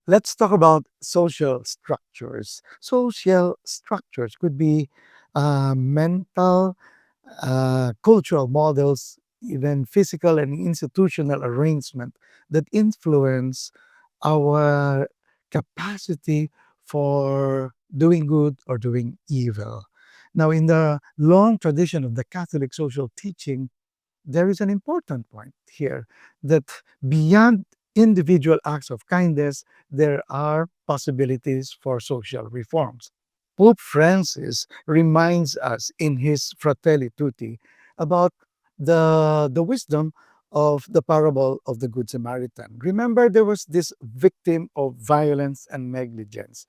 Let's talk about social structures. Social structures could be mental, cultural models, even physical and institutional arrangement that influence our capacity for doing good or doing evil. Now, in the long tradition of the Catholic social teaching, there is an important point here that beyond individual acts of kindness, there are possibilities for social reforms. Pope Francis reminds us in his Fratelli Tutti about the wisdom of the parable of the Good Samaritan. Remember, there was this victim of violence and negligence.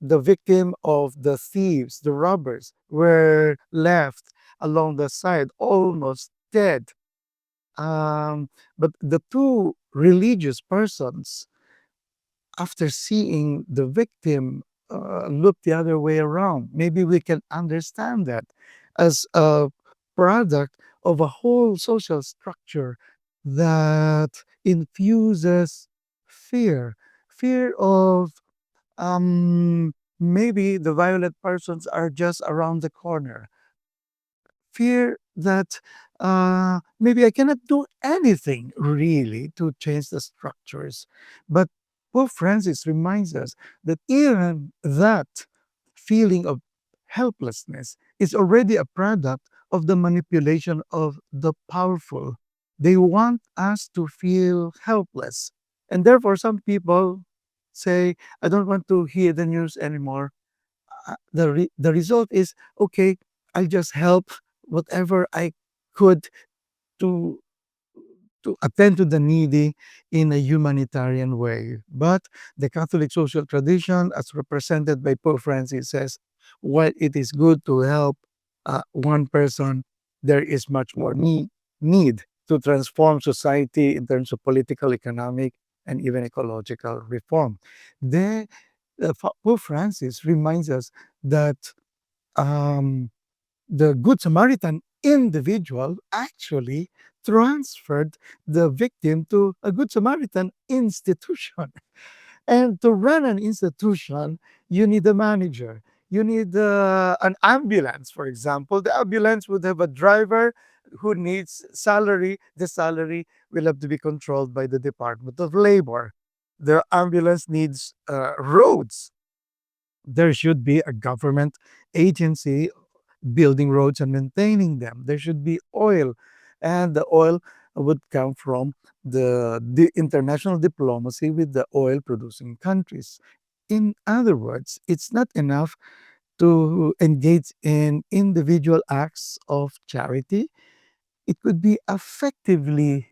The victim of the thieves, the robbers, were left along the side, almost dead. But the two religious persons, after seeing the victim, look the other way around. Maybe we can understand that as a product of a whole social structure that infuses fear, fear of maybe the violent persons are just around the corner, fear that maybe I cannot do anything really to change the structures. But Pope Francis reminds us that even that feeling of helplessness is already a product of the manipulation of the powerful. They want us to feel helpless. And therefore, some people say, I don't want to hear the news anymore. The result is, okay, I'll just help whatever I could to to attend to the needy in a humanitarian way. But the Catholic social tradition, as represented by Pope Francis, says, while it is good to help one person, there is much more need to transform society in terms of political, economic, and even ecological reform. The, Pope Francis reminds us that um, the Good Samaritan individual actually transferred the victim to a Good Samaritan institution. And to run an institution, you need a manager. You need an ambulance, for example. The ambulance would have a driver who needs salary. The salary will have to be controlled by the Department of Labor. The ambulance needs roads. There should be a government agency building roads and maintaining them. There should be oil, and the oil would come from the international diplomacy with the oil producing countries. In other words, it's not enough to engage in individual acts of charity. It could be effectively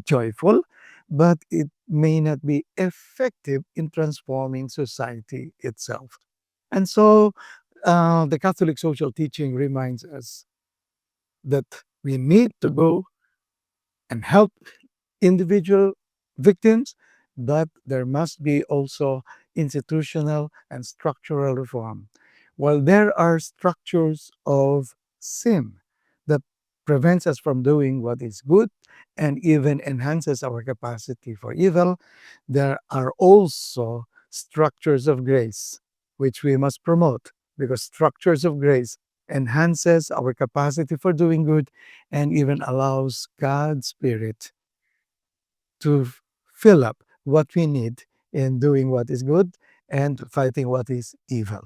joyful, but it may not be effective in transforming society itself. And so the Catholic social teaching reminds us that we need to go and help individual victims, but there must be also institutional and structural reform. While there are structures of sin that prevents us from doing what is good and even enhances our capacity for evil, there are also structures of grace which we must promote, because structures of grace enhances our capacity for doing good and even allows God's Spirit to fill up what we need in doing what is good and fighting what is evil.